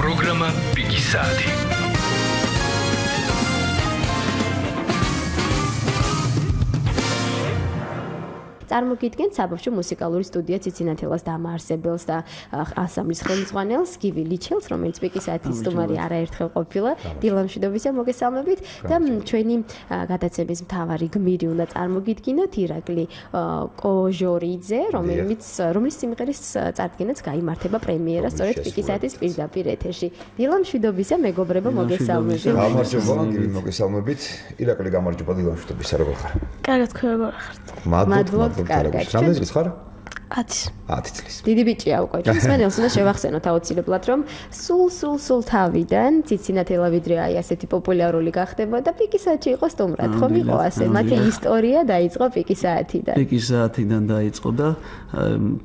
პროგრამა Piki Saati. წარმოგიდგენთ საბავშვო მუსიკალური სტუდია ციცინათელას დამაარსებელს და ანსამბლის ხელმძღვანელს გივი ლიჩელს, რომელიც Piki Saati-ის სტუმარი არაერთხელ ყოფილა. დილა მშვიდობისა მოგესალმებით და ჩვენი გადაცემის მთავარი გმირი უნდა წარმოგიდგინოთ ირაკლი კოჟორიძე, რომლის სიმღერის წარდგენაც გაიმართება პრემიერა სწორედ Piki Saati-ის პირდაპირ ეთერში. დილა მშვიდობისა მეგობრებო მოგესალმებით. გამარჯობა, გივი მოგესალმებით. ირაკლი გამარჯობა, დილა მშვიდობისა როგორ ხარ? კარგად, თქვენ როგორ ხართ? მადლობთ. რამდენი წლის ხარ? 10 წლის. დიდი ბიჭია უკვე. ჩვენს უნდა შევახსენოთ აუცილებლად, რომ სულ თავიდან ციცინათელა ვიდრე აი ასეთი პოპულარული გახდება და Piki Saati იყო სტუმრად, ხომ იყო ასე? მათი ისტორია დაიწყო Piki Saati-დან. Piki Saati-დან დაიწყო და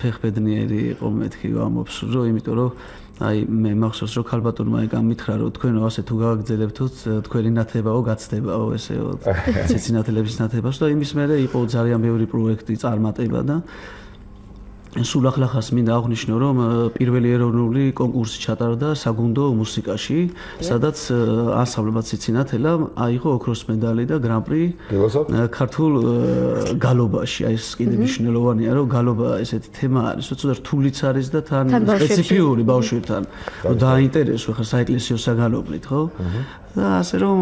ფეხბედნიერი იყო მეთქი ვამობს, რომ იმიტომ რომ აი მე მახსოვს რომ ქალბატონმა ეგ ამითხრა რომ თქვენო ასე თუ გავაგრძელებთოთ თქვენი ნათებაო გაცდებაო ესეო ციცინათელების ნათებას და იმის მერე იყო ძალიან ბევრი პროექტი წარმატება და სულ ახლა-ხას მინდა აღვნიშნო რომ პირველი ეროვნული კონკურსი ჩატარდა საგუნდო მუსიკაში სადაც ანსამბლმა ციცინათელა აიღო ოქროს медаლი და გრან-პრი ქართულ გალობაში აი ეს კიდე მნიშვნელოვანია რომ გალობა ესეთი თემა არის ცოტა რთულიც არის და თან სპეციფიური ბავშვებთან რომ დაინტერესო ხა საეკლესიო საგალობნით ხო და ასე რომ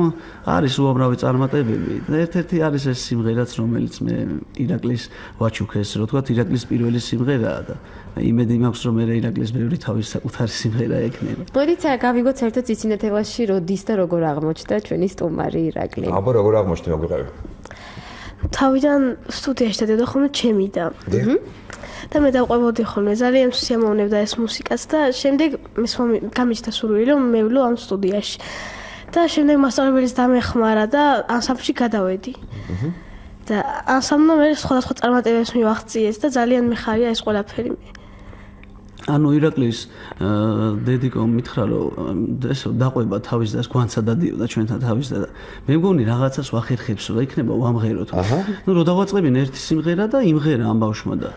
არის უამრავი წარმატებები და ერთ-ერთი არის ეს სიმღერაც რომელიც მე ირაკლის ვაჩუქეს რო თქვა ირაკლის პირველი სიმღერაა და იმედი მაქვს რომ მე ირაკლის ბევრი თავის საკუთარი სიმღერა ექნება. მოდით გავიგოთ საერთოდ ციცინათელაში როდის და როგორ აღმოჩნდა ჩვენი სტუმარი ირაკლი. აბა როგორ აღმოჩნდა მოგვიყევი? თავიდან სტუდიაში დადიოდა ხოლმე ჩემი და მე დავყვებოდი ხოლმე ძალიან სიამოვნებდა ეს მუსიკაც და შემდეგ გამიჩნდა სურვილი რომ მევლო ამ სტუდიაში. და შემდეგ მასწავლებლის დამეხმარა და ანსამბლში გადავედი. და ანსამბლმა მე სხვადასხვა წარმატებებს მივაღწიეს და ძალიან მიხარია ეს ყველაფერი მე. ანუ ირაკლის დედიკო მითხრა რომ ესო დაყვება თავის და გვანცა დადიოდა ჩვენთან თავის და მე მგონი რაღაცას ვახერხებსო და იქნება ვამღეროთ. ნუ რო დავაწყებინ ერთი სიმღერა და იმღერა ამ ბავშვმა და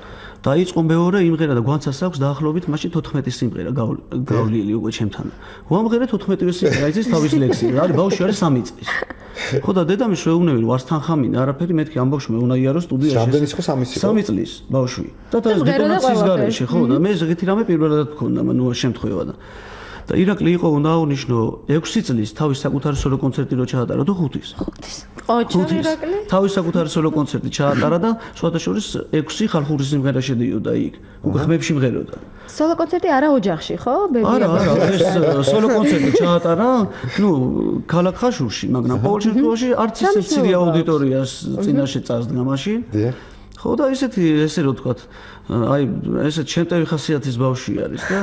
დაიწყო მეორე იმღერა და გვანცას აქვს დაახლოებით მაშინ 14 სიმღერა გავლილი უკვე ჩემთან. ვამღერე 14-ვე სიმღერა იცის თავის ლექსი. არის ბავშვი არის 3 წლის. ხო და დედამისს შეეუნები რომ არც თანხამინა არაფერი მეთქი ამ ბავშვმა უნდა იარო სტუდიაში. რამდენი ხო 3 წლის? 3 წლის ბავშვი. და ეს დეტონაციის გარეშე ხო და მე ზღითი რამე პირველად მქონდა ნუ შემთხვევა და ირაკლი იყო უნდა აღვნიშნო 6 წლის თავის საკუთარი სოლო კონცერტი რო ჩაატარა თუ 5-ის. 5-ის ირაკლი? თავის საკუთარი სოლო კონცერტი ჩაატარა და სხვადასხვა 6 ხალხური სიმღერა შედიოდა იქ. უკვე ხმებში მღეროდა. სოლო კონცერტი არა ოჯახში ხო? არა, ეს სოლო კონცერტი ჩაატარა, ნუ ქალაქ ხაშურში, მაგრამ ყოველ შემთხვევაში არც ისე ცივი აუდიტორიას წინაშე წარსდგა მაშინ. ხო და ესე რო ვთქვათ, აი ესე ჩემტევი ხასიათის ბავშვი არის და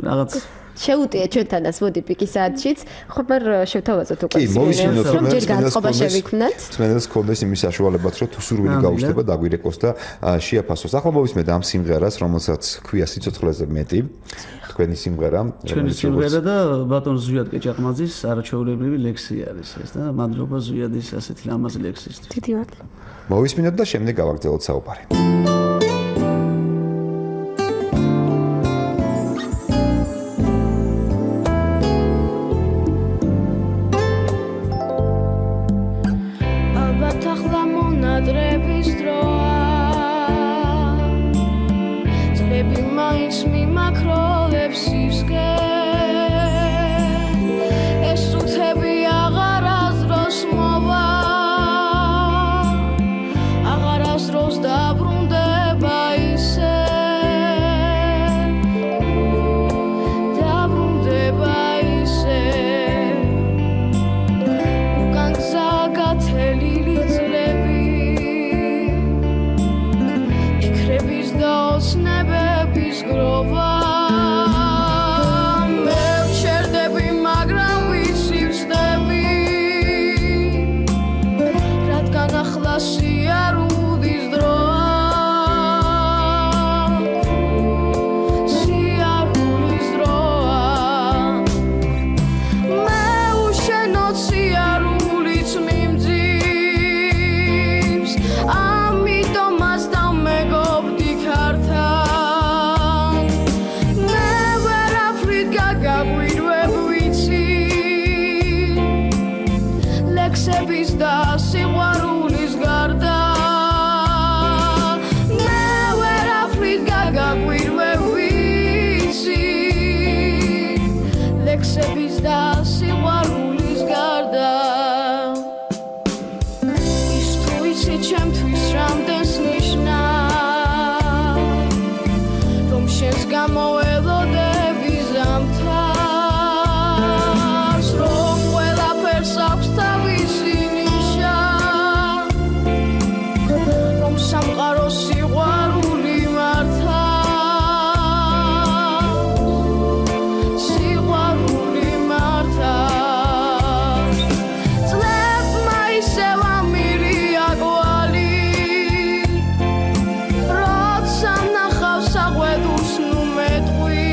რაღაც შეუტია ჩვენთანაც მოდი Piki Saati-შიც ხომ შევთავაზოთ უკვე სიმღერებს რომ ჯერ განწყობა შევიქმნათ ჩვენს კონდეს იმის საშუალებაც რომ თუ სურვილი გაუჩნდება დაგვირეკოს და შეაფასოს ახლა მოვისმენთ ამ სიმღერას რომელსაც ქვია სიცოცხლეზე მეტი თქვენი სიმღერა ჩვენი სიმღერა და ბატონ ზვიად კეჭაყმაძის არაჩვეულებრივი ლექსი არის ეს და მადლობა ზვიადის ასეთი ლამაზი ლექსისთვის დიდი მადლობა მოვისმენთ და შემდეგ გავაგრძელოთ საუბარი აღარასდროს დაბრუნდა გაგვირვებ ვიცი ლექსების და სიყვარულის გარდა მე ვერაფრით გაგვირვებ ვიცი ლექსების და სიყვარულის გარდა ის თუ იცი ჩემთვის რამდენს ნიშნავს რომ შენს გამოველოდები ზამთარს რომ ყველაფერს აქვს თავისი ნიშა რომ სამყაროს სიყვარული მართავს სიყვარული მართავს წლებმა ისევ ამირია კვალი როცა ნახავს საყვედურს ნუ მეტყვი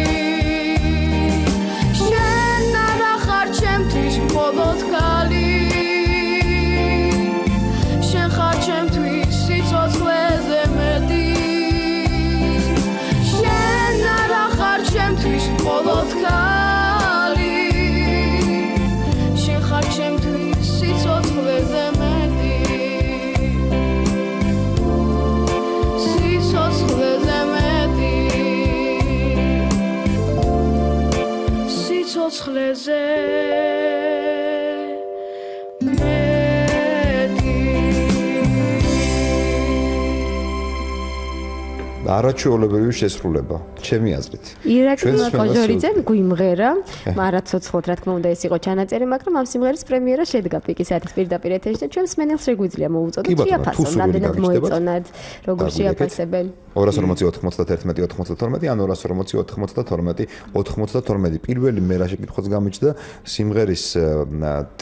შენ არა ხარ ჩემთვის მხოლოდ ქალი შენ ხარ ჩემთვის სიცოცხლეზე მეტი შენ არა ხარ ჩემთვის მხოლოდ ქალი შენ ხარ ჩემთვის სიცოცხლეზე მეტი სიცოცხლეზე მეტი სიცოცხლეზე არაჩვეულებრივი შესრულება, ჩემი აზრით. ირაკლი კოჟორიძემ გვიმღერა, მაგრამ ცოცხლად რა თქმა უნდა ეს იყო ჩანაწერი, მაგრამ ამ სიმღერის პრემიერა შედგა პიკის საათის პირდაპირ ეთერში და ჩვენს მენელს შეგვიძლია მოუწოდოთ შეაფასოთ, რამდენად მოეწონათ, როგორ შეაფასებენ. 240-91-92 ან 240-92-92 პირველი მე რა შეკითხვაც გამიჩნდა სიმღერის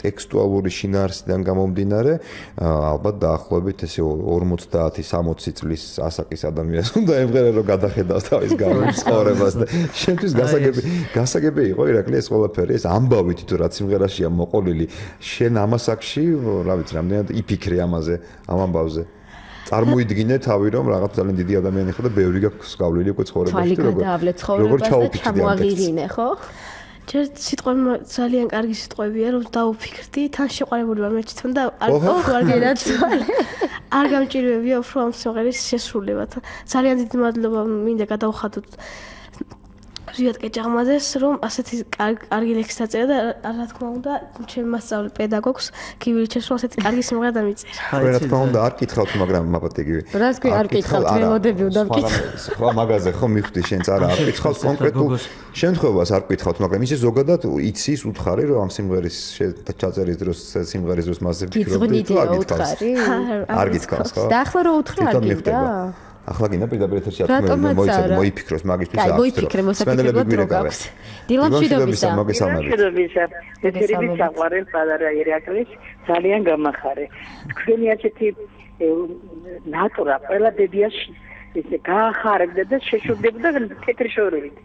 ტექსტუალური შინაარსიდან გამომდინარე ალბათ დაახლოებით ესე 50-60 წლის ასაკის ადამიანს უნდა ემღერა რომ გადახედავს თავის გამოსწორებას და შენთვის გასაგები იყო ირაკლი ეს ყველაფერი ეს ამბავი თვითონ რაც სიმღერაშია მოყოლილი შენ ამასაკში რა ვიცი რამდენად იფიქრე ამაზე ამ ამბავზე წარმოიდგინე თავი რომ რაღაც ძალიან დიდი ადამიანი ხო და ბევრი გაქვს გავლილი უკვე ცხოვრებაში როგორ ჩამოაღირინე ხო ჯერ სიტყვები ძალიან კარგი სიტყვებია რომ დაუფიქრდი თან შეყვარებული ვარ მე თვითონ და არ გენაცვალე არ გამჭირვებია უფრო ამ სიმღერის შესრულება ძალიან დიდი მადლობა მინდა გადავხადოთ ზვიად კეჭაღმაძეს რომ ასეთი კარგი ლექსი დაწერა და რა თქმა უნდა ჩემ მასწავლე პედაგოგს გივირჩევს რომ ასეთი კარგი სიმღერა დამიწერა რა თქმა უნდა არ კითხავთ მაგრამ მაპატიგი რას კი არ კითხავთ ველოდები უნდა ვკითხოთ ხო მაგაზე ხო მიხვდი შენც არა არ კითხავთ კონკრეტულ შემთხვევას არ კითხავთ მაგრამ ისე ზოგადად იცის უთხარი რომ ამ სიმღერის ჩაწერის დროს სიმღერის დროს მასზე ვფიქრობდი თუ არ გითხავს ხო და ახლა რო უთხრა არ გინდა ახლა გინდა პირდაპირ ეთერში მოიფიქროს მაგისთვის აი მოიფიქრე მოსაფიქრებლად რო გაქვს დილამშვიდობისა მოგესალმებით ეთერები საყვარელ პატარა ირაკლის ძალიან გამახარე თქვენი ასეთი ნატურა ყველა დედიაში ესე გაახარებდა და შეშურდებოდა თეთრი შორებით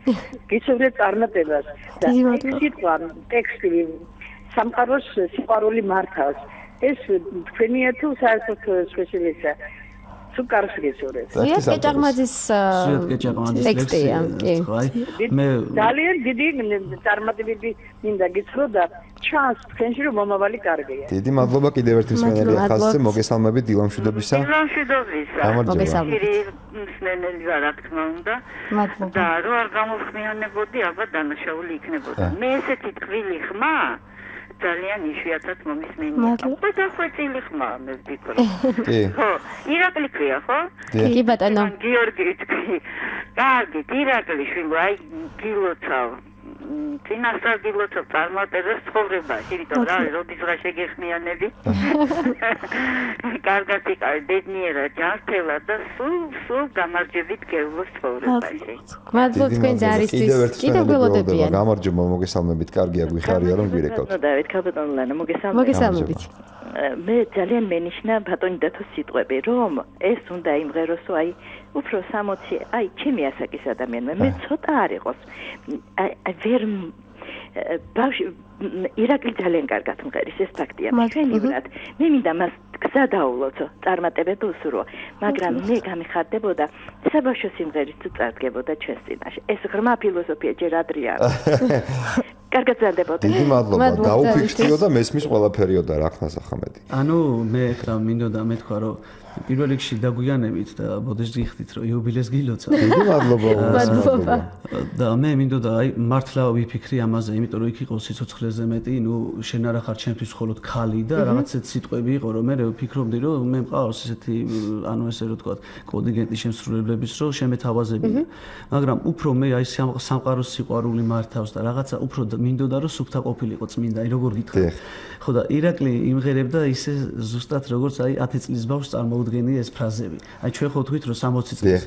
გიცნობთ წარმატებას და სიტყვა ტექსტი სამყაროს სიყვარული მართავს ეს თქვენია თუ საერთოდ სპეციალისტია სუკარს გესურვებს. ზვიად კეჭაღმაძის ტექსტია, კი. მე ძალიან დიდი წარმატებები მინდა გიცნო და ჩანს თქვენში რომ მომავალი კარგია. დიდი მადლობა კიდევ ერთი მსმენელი ახალზე მოგესალმებით დილამშვიდობისა. დილამშვიდობისა. მოგესალმებით. მსმენელი რა თქმა უნდა. მადლობა. და რო არ გამოვხმიანებოდი, ალბათ დანაშაული იქნებოდა. მე ესეთი ტყვილი ხმა ძალიან იშვიათად მომისმენია. გადახვეწილი ხმა მე ვფიქრობ. კი. ხო, ირაკლი ქვია, ხო? კი ბატონო. გიორგი თქვი. კარგი, ირაკლი შვილი, აი გილოცავ. წინასწარ გილოცავ წარმატებას ცხოვრებაში, იმიტომ რა, როდის რა შეგეხმიანები. კარგად იყავი, ბედნიერად, ჯანმრთელად და სულ გამარჯვებით გეულოს ცხოვრებაში. მადლობა თქვენ ზარისთვის. კიდევ გველოდებიან. გამარჯობა, მოგესალმებით, კარგია გვიხარია რომ გვირეკავთ. დავით ქაბატონლანა, მოგესალმებით. მე ძალიან მენიშნა ბატონი დათოს სიტყვები, რომ ეს უნდა იმღეროსო, აი უფრო 60, აი ჩემი ასაკის ადამიანმა, მე ცოტა არ იყოს. აი ვერ ბავშვი ირაკლი ძალიან კარგად მღერის, ეს ფაქტია. ჩვენივრად მე მინდა მას გზა დაულოცო, წარმატებები უსურვო, მაგრამ მე გამიხარდებოდა საბავშვო სიმღერის თუ წარდგებოდა ჩვენს წინაშე. ეს ღრმა ფილოსოფია ჯერ ადრე არის. კარგად ზარდებოდეთ. დიდი მადლობა. დაუფიქრთიო და მესმის ყველაფერიო და რა ხნას ახამედი. ანუ მე ხა მინდოდა მეთქვა რომ პირველ რიგში დაგვიანებით და ბოდიშს გიხდით რომ იუბილეს გილოცა. დიდი მადლობა. მადლობა. და მე მინდოდა აი მართლა ვიფიქრი ამაზე, იმიტომ რომ იქ იყო სიცოცხლეზე მეტი, ნუ შენ არა ხარ ჩემთვის მხოლოდ ქალი და რაღაც ეს სიტყვები იყო რომ მე ვფიქრობდი რომ მე მყავს ესეთი ანუ ესე რომ თქვა კონტინგენტი შემსრულებლების რომ შემეთავაზებია. მაგრამ უფრო მე აი სამყაროს სიყვარული მართავს და რაღაცა უფრო მინდოდა რომ სუფთა ყოფილიყო წმინდა, აი როგორ გითხრა. ხო და ირაკლი იმღერებდა ისე ზუსტად როგორც აი 10 წლის ბავშვს წარმოუდგენია ეს ფრაზები. აი ჩვენ ხო თქვით რომ 60 წლის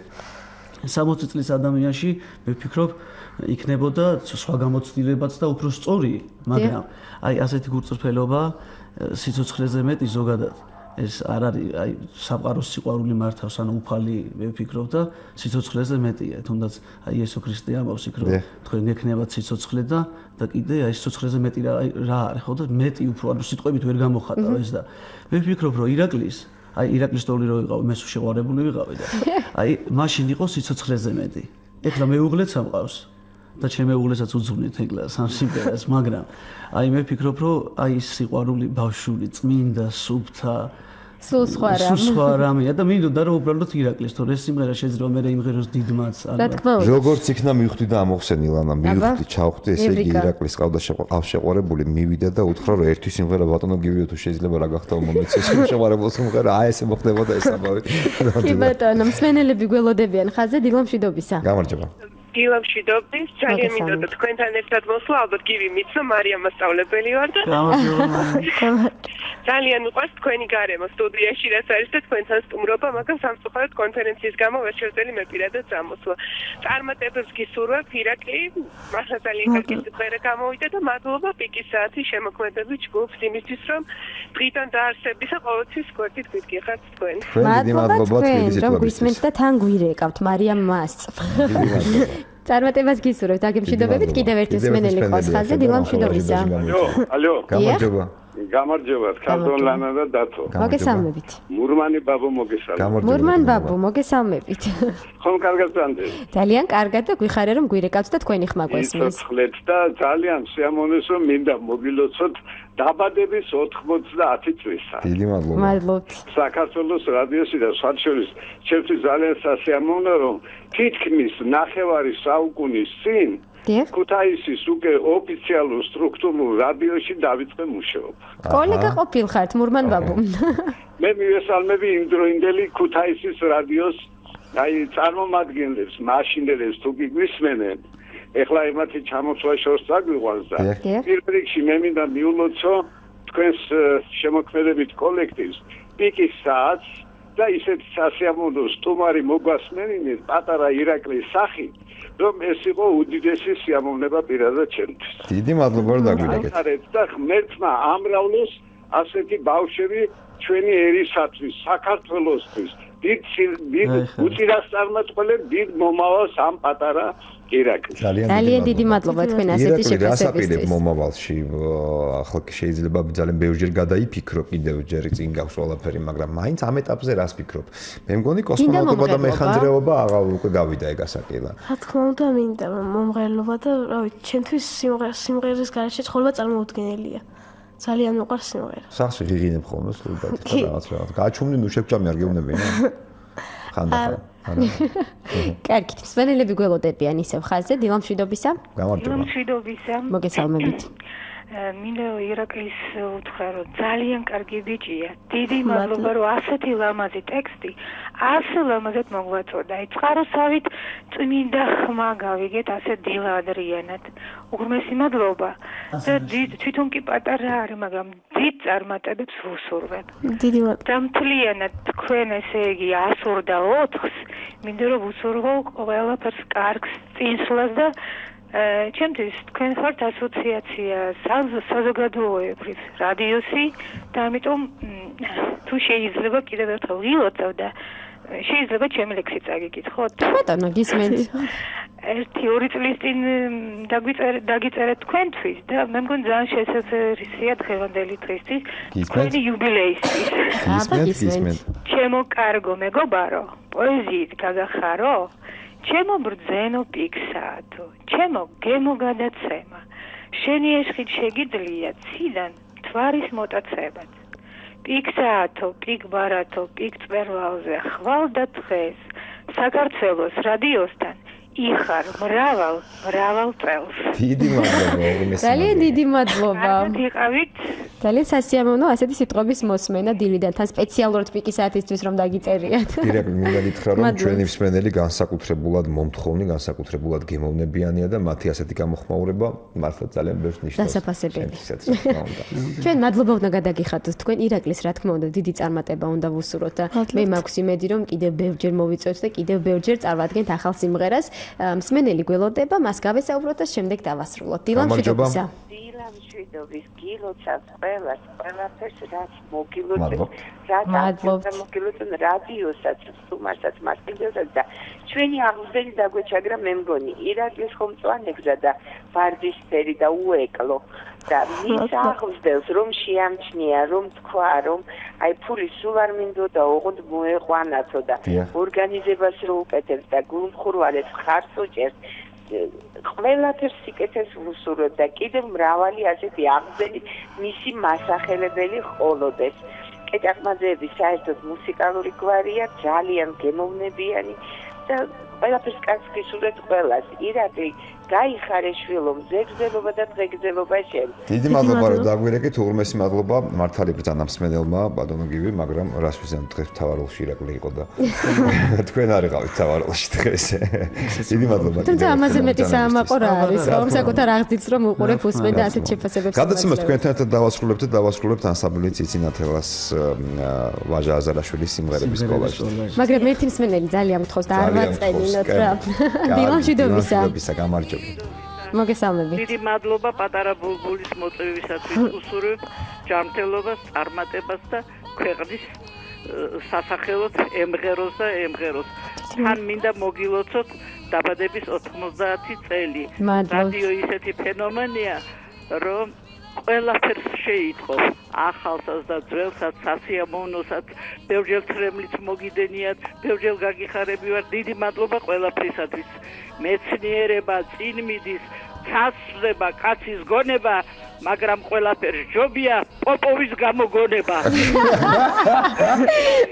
60 წლის ადამიანში მე ვფიქრობ იქნებოდა სხვა გამოცდილებაც და უფრო სწორი, მაგრამ აი ასეთი გულწრფელობა სიცოცხლეზე მეტი ზოგადად ეს არ არის აი სამყაროს სიყვარული მართავს ანუ უფალი მე ვფიქრობ და სიცოცხლეზე მეტია თუნდაც აი იესო ქრისტე ამბობს იქ რომ თქვენ გექნებათ სიცოცხლე და კიდე აი სიცოცხლეზე მეტი რა არის ხო და მეტი უფრო ანუ სიტყვებით ვერ გამოხატავ ეს და მე ვფიქრობ რომ ირაკლის აი ირაკლის თოვლი რო ვიყავ მე შეყვარებული ვიყავი და აი მაშინ იყო სიცოცხლეზე მეტი ეხლა მეუღლეც ამყავს და ჩემ მეუღლესაც უძღვნით ეხლა სამსიმპერას მაგრამ აი მე ვფიქრობ რომ აი სიყვარული ბავშვური წმინდა სუფთა სულ სხვა რამეა და მინდოდა რომ უბრალოდ ირაკლის თორე ეს სიმღერა შეიძლება მე იმღეროს დიდმაც ალბათ როგორც იქნა მივხვდი და ამოხსენი ლანა მივხვდი ჩავხვდი ესე იგი ირაკლის ყავშეყვარებული მივიდა და უთხრა რომ ერთი სიმღერა ბატონო გივიო თუ შეიძლება რა გახდა მომენტს ეს შეყვარებულ სიმღერა აი ესე მოხდებოდა ეს ამბავი კი ბატონო მსმენელები გველოდებიან ხაზზე დილამშვიდობისა გამარჯობა დილამშვიდობის ძალიან მინდოდა თქვენთან ერთად მოსვლა ალბათ გივი მიცნო მარიამ მასწავლებელი ვარ და ძალიან მიყვარს თქვენი გარემო სტუდიაში რაც არის და თქვენთან სტუმრობა მაგრამ სამწუხაროდ კონფერენციის გამო ვერ შევძელი მე პირადად წამოსვლა წარმატებებს გისურვებ ირაკლი მართლა ძალიან კარგი სიმღერა გამოვიდა და მადლობა პიკის საათი შემოქმედების ჯგუფს იმისთვის რომ დღიდან დაარსებისა ყოველთვის გვერდით გიგიხართ თქვენ მადლობა თქვენ რომ გვისმენთ და თან გვირეკავთ მარიამ მას წარმატებას გისურვებთ აგემშვიდობებით კიდევ ერთი მსმენელი ყავს ხაზზე დილამშვიდობისა ალო გამარჯობა გამარჯობა ქართულ ლანა და დათო მოგესალმებით მურმანი ბაბუ მოგესალმებით მურმან ბაბუ მოგესალმებით ხომ კარგად წანდე ძალიან კარგად და გვიხარე რომ გვირეკავთ და თქვენი ხმა გვესმის ცოცხლეთ და ძალიან სიამოვნეს რომ მინდა მოგილოცოთ დაბადების 90 წლისა დიდი მადლობა მადლობთ საქართველოს რადიოსი და სხვა შორის ჩემთვის ძალიან სასიამოვნოა რომ თითქმის ნახევარი საუკუნის წინ ქუთაისის უკვე ოფიციალურ სტრუქტურულ რადიოში დავიწყე მუშაობა. კოლეგა ყოფილხართ მურმან ბაბუ. მე მივესალმები იმდროინდელი ქუთაისის რადიოს აი წარმომადგენლებს, მაშინდელებს თუ გიგვისმენენ. ეხლა იმათი ჩამოსვლა შორს აგვიყვანს და პირველ რიგში მე მინდა მიულოცო თქვენს შემოქმედებით კოლექტივს პიკის საათს და ისეთ სასიამოვნო სტუმარი მოგვასმენინეთ პატარა ირაკლის სახით. რომ ეს იყო უდიდესი სიამოვნება პირადად ჩემთვის. დიდი მადლობა რომ დაგვირეკეთ. და ღმერთმა ამრავლოს ასეთი ბავშვები ჩვენი ერისათვის, საქართველოსთვის. დიდ უწირასწარმეტყველებს დიდ მომავალს ამ პატარა ირაკლს. ძალიან დიდი მადლობა თქვენ ასეთი შეფასებისთვის. მომავალში ახლა შეიძლება ძალიან ბევრჯერ გადაიფიქრო კიდევ ჯერ წინ გაქვს ყველაფერი, მაგრამ მაინც ამ ეტაპზე რას ფიქრობ? მე მგონი კოსმონავტობა და მეხანძრეობა აღარ უკვე გავიდა ეგ ასაკილა. რა თქმა უნდა მინდა მომღერლობა და რა ვიცი, ჩემთვის სიმღერის გარეშე ცხოვრება წარმოუდგენელია. ძალიან მიყვარს სიმღერა. სახში ღიღინებ ხოლმე სულბად რაღაც. გააჩუმნი ნუ შეგჭამი არ გეუბნები, ხანდახან. კარგი, მსმენელები გველოდებიან ისევ ხაზზე დილამშვიდობისა. გამარჯობა. დილამშვიდობისა. მოგესალმებით. მინდა ირაკლის უთხრა რომ ძალიან კარგი ბიჭია. დიდი მადლობა რომ ასეთი ლამაზი ტექსტი ასე ლამაზად მოგვაწოდა. აი წყაროსავით წმინდა ხმა გავიგეთ ასე დილადრიანად. უღრმესი მადლობა. და თვითონ კი პატარა არის, მაგრამ დიდ წარმატებებს ვუსურვებ. დიდი მადლობა. და მთლიანად თქვენ ესე იგი 104-ს მინდა რომ ვუსურვო ყველაფერს კარგს წინსვლას და ჩემთვის თქვენ ხართ ასოციაცია საზოგადოებრივ რადიოსი და ამიტომ თუ შეიძლება კიდევ ერთხელ ვილოცავ და შეიძლება ჩემი ლექსი წაგიკითხოთ. ბატონო გისმენთ. 1-2 წლის წინ დაგიწერეთ თქვენთვის და მე მგონი ძალიან შესაძლებელია დღევანდელი დღისთვის თქვენი იუბილეისთვის. გისმენთ. ჩემო კარგო მეგობარო, პოეზიით გაგახარო? ჩემო ბრძენო პიკსაათო, ჩემო გემო გადაცემა, შენი ეს ხით შეგიძლია ციდან თვარის მოტაცებად პიკსაათო პიკბარათო პიკწვერვალზე ხვალ და თხეს საქართველოს რადიოსთან იხარ მრავალ წელს. დიდი მადლობა. ძალიან დიდი მადლობა. იყავით. ძალიან სასიამოვნო ასეთი სიტყვების მოსმენა დილიდან თან სპეციალურად პიკის საათისთვის რომ დაგიწერიათ. დირექტ მინდა გითხრა რომ ჩვენი მსმენელი განსაკუთრებულად მომთხოვნი, განსაკუთრებულად გემოვნებიანია და მათი ასეთი გამოხმაურება მართლა ძალიან ბევრს ნიშნავს. დასაფასებელი. ჩვენ მადლობა უნდა გადაგიხადოთ თქვენ ირაკლის რა თქმა უნდა დიდი წარმატება უნდა ვუსურვოთ და მე მაქვს იმედი რომ კიდევ ბევრჯერ მოვიწვევთ და კიდევ ბევრჯერ წარმატგენთ ახალ სიმღერას. მსმენელი გველოდება, მას გავესაუბროთ და შემდეგ დავასრულოთ. დილამშვიდობისა. დილამშვიდობის გილოცავს ყველაფერს რაც მოგილოცავ რადიოსაც, სტუმარსაც, მასპინძელსაც და ჩვენი აღზრდილი დაგვეჩაგრა მე მგონი ირაკლის ხომწვანეგზა და ვარდისფერი და უეკლო და მის აღზრდელს რომ შეამჩნია, რომ თქვა, რომ აი ფული სულ არ მინდოდა, ოღონდ მოეყვანათო და ორგანიზებას რო უკეთებს და გულმხურვალეს ხარს უჭერს ყველაფერს სიკეთეს ვუსურვებ და კიდევ მრავალი ასეთი აღზრდელი მისი მასახელებელი ყოლოდეს. კეჭაყმაძეები საერთოდ მუსიკალური გვარია, ძალიან გემოვნებიანი და ყველაფერს კარგს გისურვებთ ყველას. ირაკლი გაიხარე შვილო, მზეგრძელობა და დღეგრძელობა შენ. დიდი მადლობა რომ დაგვირეკეთ, უღრმესი მადლობა მართალი ბრძანა მსმენელმა, ბატონო გივი, მაგრამ რას ვიზამ დღეს თავაროლში ირაკლი იყო და თქვენ არ იყავით თავაროლში დღეს. დიდი მადლობა. თუმცა ამაზე მეტი საამაყო რა არის, რომ საკუთარ აღზრდილს რომ უყურებ უსმენ და ასეთ შეფასებებს. გადაცემას თქვენთან ერთად დავასრულებთ ანსამბლი ციცინათელას ვაჟა აზარაშვილის სიმღერების კოლაჟი. მაგრამ ერთი მსმენელი ძალიან გთხოვს და არ ვაწყენინოთ რა. დილამშვიდობისა. გამარჯობა. მოგესალმებით. დიდი მადლობა პატარა ბულბულის მოწვევისათვის უსურვებ ჯანმრთელობას, წარმატებას და ქვეყნის სასახელოდ ემღეროს და ემღეროს. თან მინდა მოგილოცოთ დაბადების 90 წელი. რადიო ისეთი ფენომენია, რომ ყველაფერს შეიტყობს, ახალსაც და ძველსაც, სასიამოვნოსაც, ბევრჯერ ცრემლიც მოგიდენიათ, ბევრჯერ გაგიხარებივარ. დიდი მადლობა ყველაფრისათვის. მეცნიერება წინ მიდის, ცაცდება კაცის გონება, მაგრამ ყველაფერს ჯობია პოპოვის გამოგონება.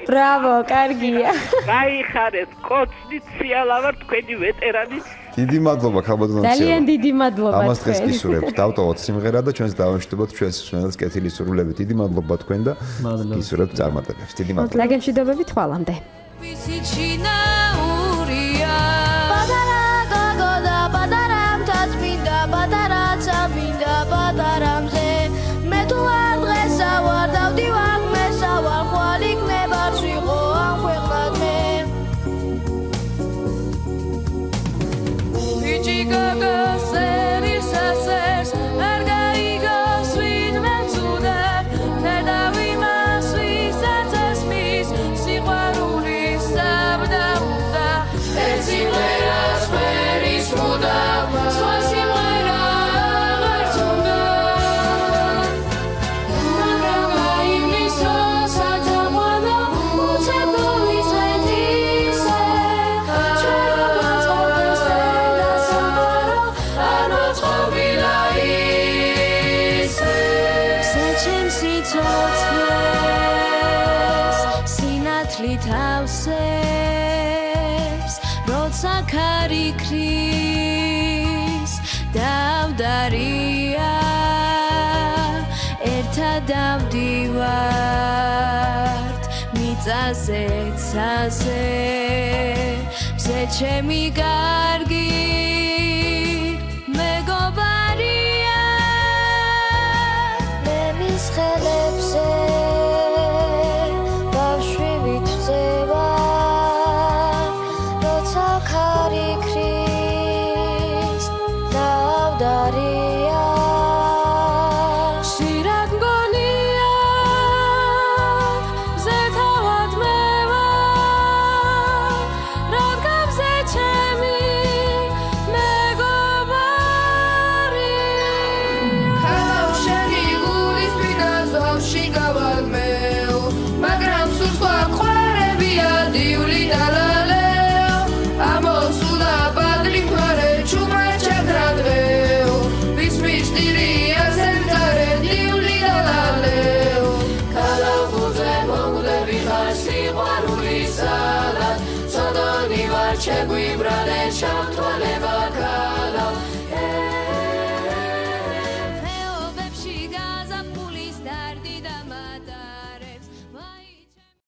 ბრავო, კარგია. გაიხარეთ, კოცნით სიალავარ თქვენი ვეტერანი. დიდი მადლობა ხალბატონო. ძალიან დიდი მადლობა. ამას დღეს გისურვებთ. დავტოვოთ სიმღერა და ჩვენს დავამშვიდობოთ ჩვენს მსმენელს კეთილი სურვილებით. დიდი მადლობა თქვენ და გისურვებთ წარმატებებს. დიდი მადლობა. დაგემშვიდობებით თვალამდე. დავდივართ მიწაზე ცაზე მზე ჩემი კარგი მეგობარია მე მის ხელებზე ბავშვივით ვწევა როცა ქარი ქრის დავდარია შეგვიბრალე ჩავთვალება ქალა